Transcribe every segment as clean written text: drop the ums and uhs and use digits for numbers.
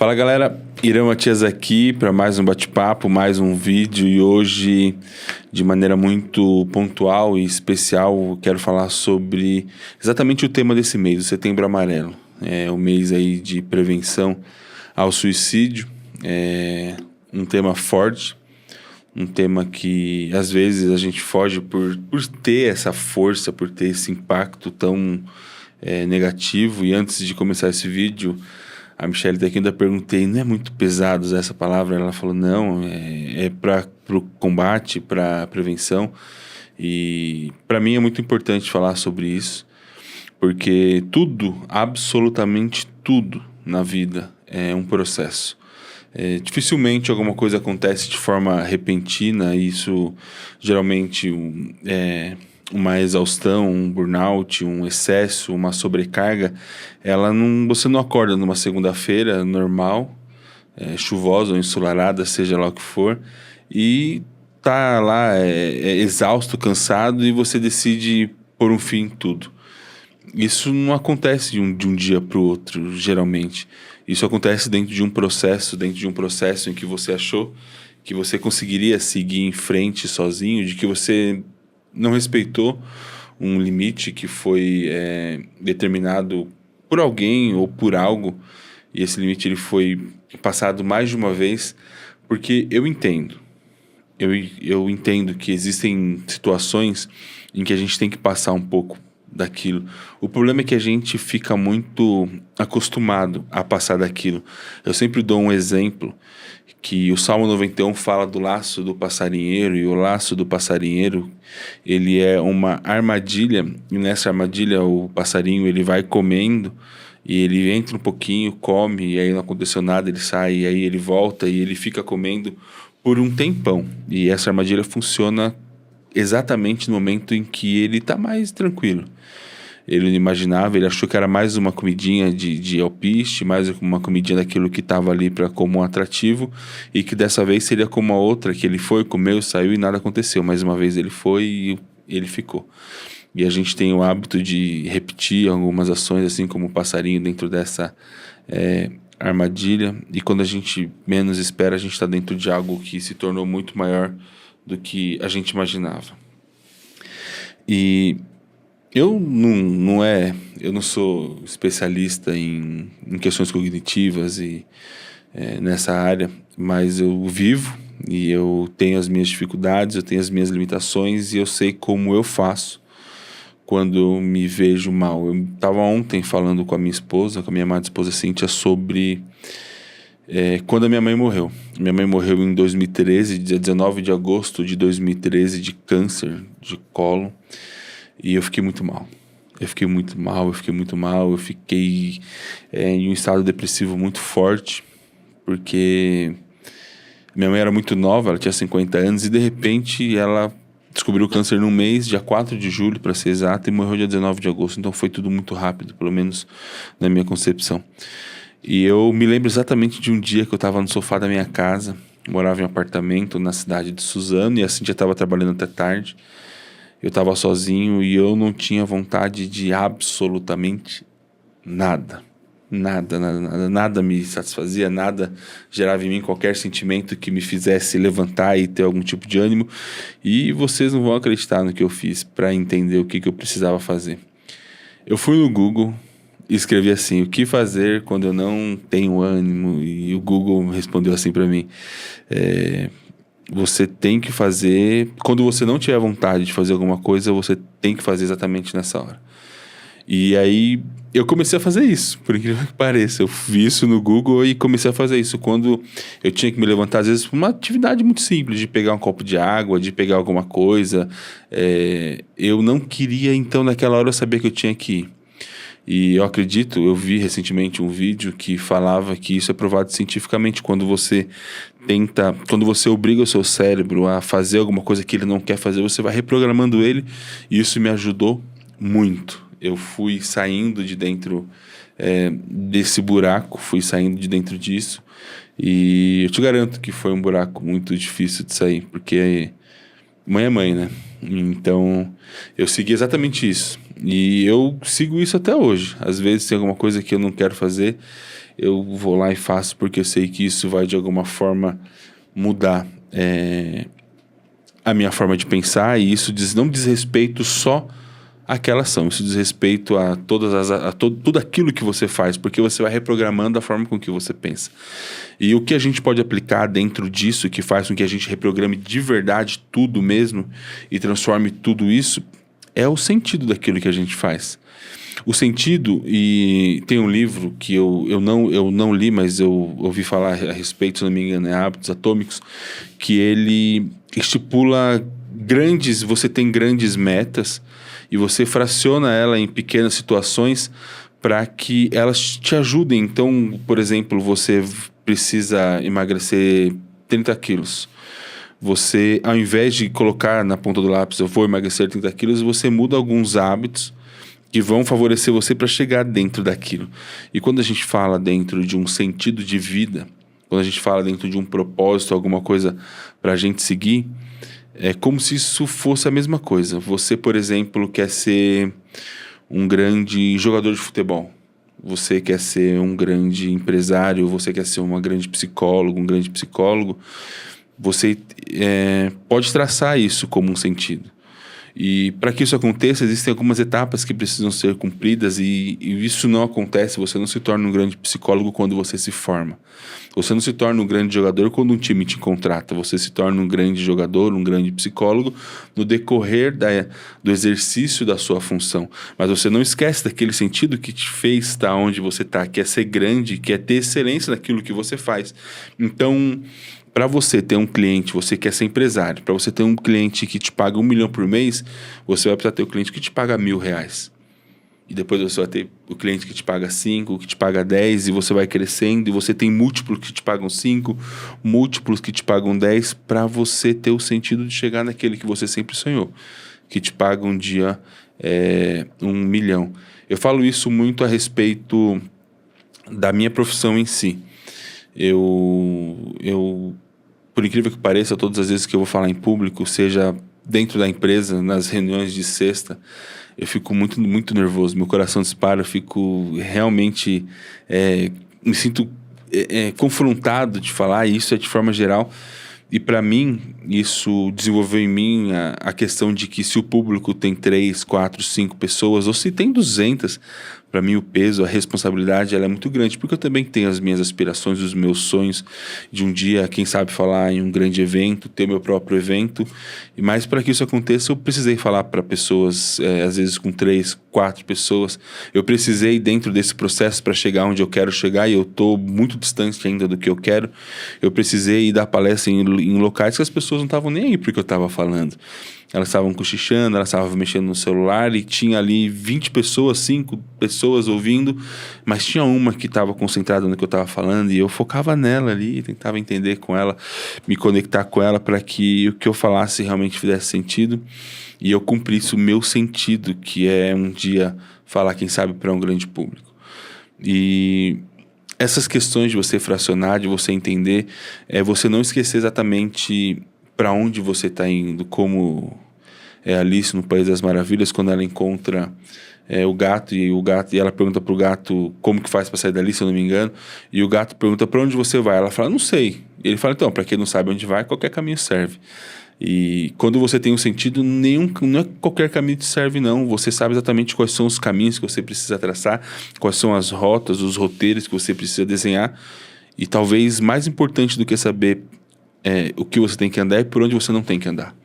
Fala galera, Irã Matias aqui para mais um bate-papo, mais um vídeo e hoje de maneira muito pontual e especial quero falar sobre exatamente o tema desse mês, o Setembro Amarelo. É o mês aí de prevenção ao suicídio, é um tema forte, um tema que às vezes a gente foge por ter essa força, por ter esse impacto tão negativo. E antes de começar esse vídeo, a Michelle daqui ainda perguntei, não é muito pesado usar essa palavra? Ela falou, não, é para o combate, para prevenção. E para mim é muito importante falar sobre isso, porque tudo, absolutamente tudo na vida é um processo. Dificilmente alguma coisa acontece de forma repentina, isso geralmente uma exaustão, um burnout, um excesso, uma sobrecarga, você não acorda numa segunda-feira normal, chuvosa ou ensolarada, seja lá o que for, e tá lá exausto, cansado, e você decide pôr um fim em tudo. Isso não acontece de um dia para o outro, geralmente. Isso acontece dentro de um processo em que você achou que você conseguiria seguir em frente sozinho, de que você não respeitou um limite que foi determinado por alguém ou por algo, e esse limite ele foi passado mais de uma vez, porque eu entendo que existem situações em que a gente tem que passar um pouco daquilo. O problema é que a gente fica muito acostumado a passar daquilo. Eu sempre dou um exemplo, que o Salmo 91 fala do laço do passarinheiro, e o laço do passarinheiro, ele é uma armadilha, e nessa armadilha o passarinho ele vai comendo, e ele entra um pouquinho, come, e aí não aconteceu nada, ele sai, e aí ele volta, e ele fica comendo por um tempão. E essa armadilha funciona exatamente no momento em que ele está mais tranquilo. Ele não imaginava, ele achou que era mais uma comidinha de alpiste, mais uma comidinha daquilo que estava ali como um atrativo, e que dessa vez seria como a outra, que ele foi, comeu, saiu e nada aconteceu. Mais uma vez ele foi e ele ficou. E a gente tem o hábito de repetir algumas ações, assim como o passarinho dentro dessa armadilha, e quando a gente menos espera, a gente está dentro de algo que se tornou muito maior do que a gente imaginava. E eu não sou especialista em questões cognitivas e nessa área, mas eu vivo e eu tenho as minhas dificuldades, eu tenho as minhas limitações e eu sei como eu faço quando eu me vejo mal. Eu estava ontem falando com a minha amada esposa Cíntia, sobre quando a minha mãe morreu. Minha mãe morreu em 2013, dia 19 de agosto de 2013, de câncer de cólon. E eu fiquei muito mal. Eu fiquei em um estado depressivo muito forte, porque minha mãe era muito nova, ela tinha 50 anos, e de repente ela descobriu o câncer num mês, dia 4 de julho, para ser exato, e morreu dia 19 de agosto. Então foi tudo muito rápido, pelo menos na minha concepção. E eu me lembro exatamente de um dia que eu estava no sofá da minha casa, morava em um apartamento na cidade de Suzano, e a Cíntia estava trabalhando até tarde. Eu estava sozinho e eu não tinha vontade de absolutamente nada. Nada me satisfazia, nada gerava em mim qualquer sentimento que me fizesse levantar e ter algum tipo de ânimo. E vocês não vão acreditar no que eu fiz para entender o que eu precisava fazer. Eu fui no Google e escrevi assim, o que fazer quando eu não tenho ânimo? E o Google respondeu assim para mim, você tem que fazer, quando você não tiver vontade de fazer alguma coisa, você tem que fazer exatamente nessa hora. E aí eu comecei a fazer isso, por incrível que pareça. Eu vi isso no Google e comecei a fazer isso quando eu tinha que me levantar, às vezes, por uma atividade muito simples, de pegar um copo de água, de pegar alguma coisa. Eu não queria, então naquela hora eu sabia que eu tinha que ir. E eu vi recentemente um vídeo que falava que isso é provado cientificamente. Quando você obriga o seu cérebro a fazer alguma coisa que ele não quer fazer, você vai reprogramando ele, e isso me ajudou muito. Eu fui saindo de dentro desse buraco, fui saindo de dentro disso, e eu te garanto que foi um buraco muito difícil de sair, porque Mãe é mãe, né? Então, eu segui exatamente isso. E eu sigo isso até hoje. Às vezes tem alguma coisa que eu não quero fazer, eu vou lá e faço porque eu sei que isso vai de alguma forma mudar a minha forma de pensar, e isso não diz respeito só àquela ação, isso diz respeito a tudo aquilo que você faz, porque você vai reprogramando a forma com que você pensa. E o que a gente pode aplicar dentro disso, que faz com que a gente reprograme de verdade tudo mesmo e transforme tudo isso, é o sentido daquilo que a gente faz. O sentido, e tem um livro que eu não li, mas eu ouvi falar a respeito, se não me engano, é Hábitos Atômicos, que ele estipula você tem grandes metas e você fraciona ela em pequenas situações para que elas te ajudem. Então, por exemplo, você precisa emagrecer 30 quilos. Você, ao invés de colocar na ponta do lápis, eu vou emagrecer 30 quilos, você muda alguns hábitos que vão favorecer você para chegar dentro daquilo. E quando a gente fala dentro de um sentido de vida, quando a gente fala dentro de um propósito, alguma coisa para a gente seguir, é como se isso fosse a mesma coisa. Você, por exemplo, quer ser um grande jogador de futebol. Você quer ser um grande empresário, você quer ser um grande psicólogo. Você pode traçar isso como um sentido. E para que isso aconteça, existem algumas etapas que precisam ser cumpridas, e isso não acontece. Você não se torna um grande psicólogo quando você se forma. Você não se torna um grande jogador quando um time te contrata. Você se torna um grande jogador, um grande psicólogo no decorrer do exercício da sua função. Mas você não esquece daquele sentido que te fez estar onde você está, que é ser grande, que é ter excelência naquilo que você faz. Então, para você ter um cliente, você quer ser empresário, para você ter um cliente que te paga 1 milhão por mês, você vai precisar ter o cliente que te paga R$ 1.000. E depois você vai ter o cliente que te paga 5, que te paga 10, e você vai crescendo, e você tem múltiplos que te pagam 5, múltiplos que te pagam 10, para você ter o sentido de chegar naquele que você sempre sonhou, que te paga um dia 1 milhão. Eu falo isso muito a respeito da minha profissão em si. Eu por incrível que pareça, todas as vezes que eu vou falar em público, seja dentro da empresa, nas reuniões de sexta, eu fico muito, muito nervoso, meu coração dispara, eu fico realmente, me sinto confrontado de falar, e isso é de forma geral. E para mim, isso desenvolveu em mim a questão de que se o público tem 3, 4, 5 pessoas, ou se tem 200, para mim o peso, a responsabilidade, ela é muito grande, porque eu também tenho as minhas aspirações, os meus sonhos de um dia, quem sabe, falar em um grande evento, ter meu próprio evento. Mas para que isso aconteça, eu precisei falar para pessoas, às vezes com 3, 4 pessoas. Eu precisei, dentro desse processo, para chegar onde eu quero chegar, e eu estou muito distante ainda do que eu quero, eu precisei ir dar palestra em locais que as pessoas não estavam nem aí porque eu estava falando. Elas estavam cochichando, elas estavam mexendo no celular, e tinha ali 20 pessoas, 5 pessoas ouvindo, mas tinha uma que estava concentrada no que eu estava falando, e eu focava nela ali, tentava entender com ela, me conectar com ela para que o que eu falasse realmente fizesse sentido, e eu cumprisse o meu sentido, que é um dia falar, quem sabe, para um grande público. E essas questões de você fracionar, de você entender, você não esquecer exatamente para onde você está indo, como Alice no País das Maravilhas, quando ela encontra o gato, e ela pergunta pro gato como que faz para sair dali, se eu não me engano, e o gato pergunta: para onde você vai? Ela fala: não sei. Ele fala: então, para quem não sabe onde vai, qualquer caminho serve. E quando você tem um sentido, não é qualquer caminho que serve, não. Você sabe exatamente quais são os caminhos que você precisa traçar, quais são as rotas, os roteiros que você precisa desenhar. E talvez mais importante do que saber o que você tem que andar, é por onde você não tem que andar.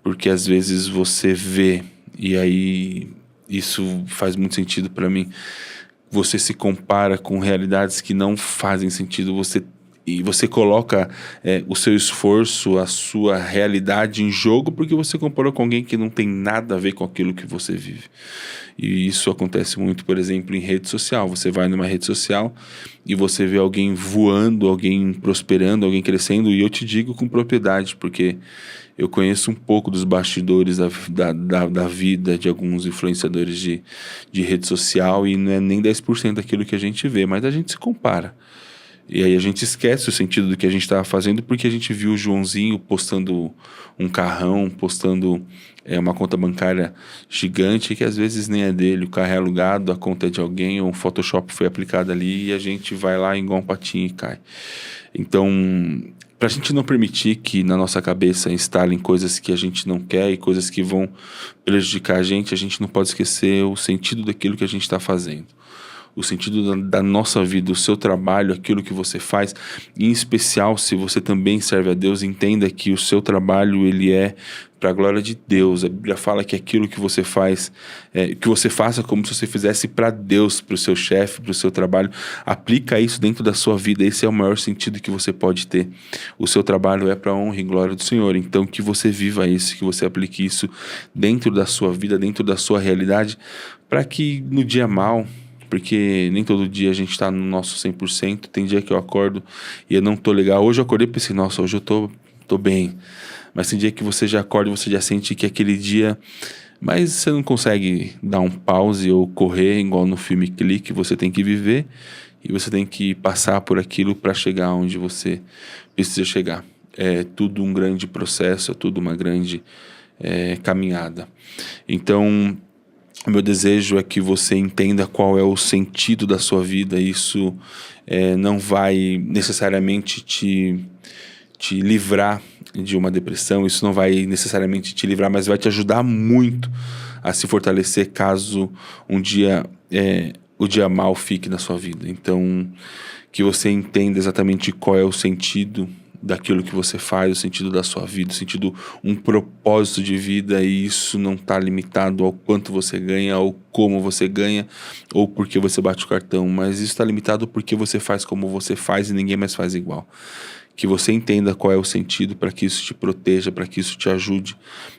Porque às vezes você vê, e aí isso faz muito sentido para mim, você se compara com realidades que não fazem sentido, e você coloca o seu esforço, a sua realidade em jogo, porque você comparou com alguém que não tem nada a ver com aquilo que você vive. E isso acontece muito, por exemplo, em rede social. Você vai numa rede social e você vê alguém voando, alguém prosperando, alguém crescendo, e eu te digo com propriedade, porque eu conheço um pouco dos bastidores da vida de alguns influenciadores de rede social, e não é nem 10% daquilo que a gente vê, mas a gente se compara. E aí a gente esquece o sentido do que a gente estava fazendo porque a gente viu o Joãozinho postando um carrão, postando uma conta bancária gigante que às vezes nem é dele, o carro é alugado, a conta é de alguém, ou um Photoshop foi aplicado ali e a gente vai lá igual um patinho e cai. Então, para a gente não permitir que na nossa cabeça instalem coisas que a gente não quer e coisas que vão prejudicar a gente não pode esquecer o sentido daquilo que a gente está fazendo. O sentido da nossa vida, o seu trabalho, aquilo que você faz, em especial se você também serve a Deus, entenda que o seu trabalho ele é para a glória de Deus. A Bíblia fala que aquilo que você faz, que você faça como se você fizesse para Deus, para o seu chefe, para o seu trabalho. Aplica isso dentro da sua vida, esse é o maior sentido que você pode ter. O seu trabalho é para a honra e glória do Senhor, então que você viva isso, que você aplique isso dentro da sua vida, dentro da sua realidade, para que no dia mal, porque nem todo dia a gente está no nosso 100%, tem dia que eu acordo e eu não tô legal. Hoje eu acordei e pensei, nossa, hoje eu tô bem. Mas tem dia que você já acorda e você já sente que é aquele dia... Mas você não consegue dar um pause ou correr igual no filme Clique, você tem que viver e você tem que passar por aquilo para chegar onde você precisa chegar. É tudo um grande processo, é tudo uma grande caminhada. Então... O meu desejo é que você entenda qual é o sentido da sua vida. Isso não vai necessariamente te livrar de uma depressão, isso não vai necessariamente te livrar, mas vai te ajudar muito a se fortalecer caso um dia o dia mal fique na sua vida. Então, que você entenda exatamente qual é o sentido daquilo que você faz, o sentido da sua vida, o sentido, um propósito de vida, e isso não está limitado ao quanto você ganha, ou como você ganha, ou porque você bate o cartão, mas isso está limitado porque você faz como você faz e ninguém mais faz igual. Que você entenda qual é o sentido, para que isso te proteja, para que isso te ajude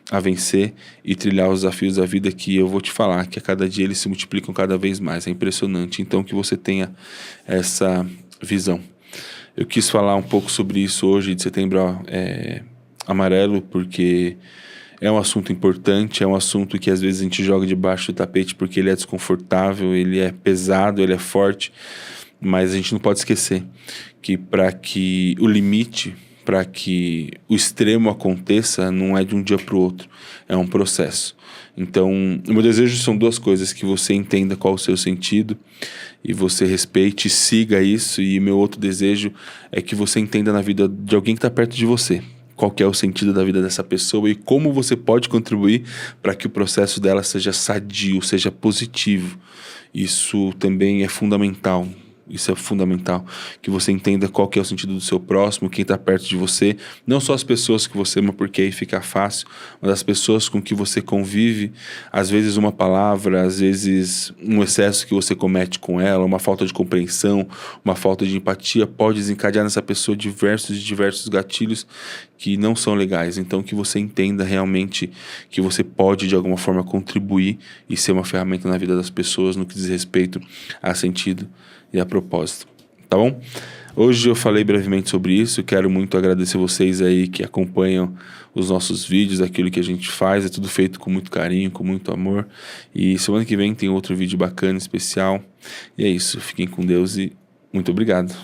a vencer e trilhar os desafios da vida, que eu vou te falar que a cada dia eles se multiplicam cada vez mais, é impressionante. Então que você tenha essa visão. Eu quis falar um pouco sobre isso hoje, de Setembro Amarelo, porque é um assunto importante, é um assunto que às vezes a gente joga debaixo do tapete porque ele é desconfortável, ele é pesado, ele é forte, mas a gente não pode esquecer que para que o limite, para que o extremo aconteça, não é de um dia para o outro, é um processo. Então, o meu desejo são duas coisas: que você entenda qual o seu sentido e você respeite e siga isso, e meu outro desejo é que você entenda na vida de alguém que está perto de você qual que é o sentido da vida dessa pessoa e como você pode contribuir para que o processo dela seja sadio, seja positivo. Isso também é fundamental. Isso é fundamental, que você entenda qual que é o sentido do seu próximo, quem está perto de você, não só as pessoas que você ama, porque aí fica fácil, mas as pessoas com que você convive. Às vezes uma palavra, às vezes um excesso que você comete com ela, uma falta de compreensão, uma falta de empatia, pode desencadear nessa pessoa diversos gatilhos que não são legais. Então que você entenda realmente que você pode de alguma forma contribuir e ser uma ferramenta na vida das pessoas no que diz respeito a sentido e a propósito, tá bom? Hoje eu falei brevemente sobre isso, quero muito agradecer vocês aí que acompanham os nossos vídeos, aquilo que a gente faz, é tudo feito com muito carinho, com muito amor, e semana que vem tem outro vídeo bacana, especial, e é isso, fiquem com Deus e muito obrigado.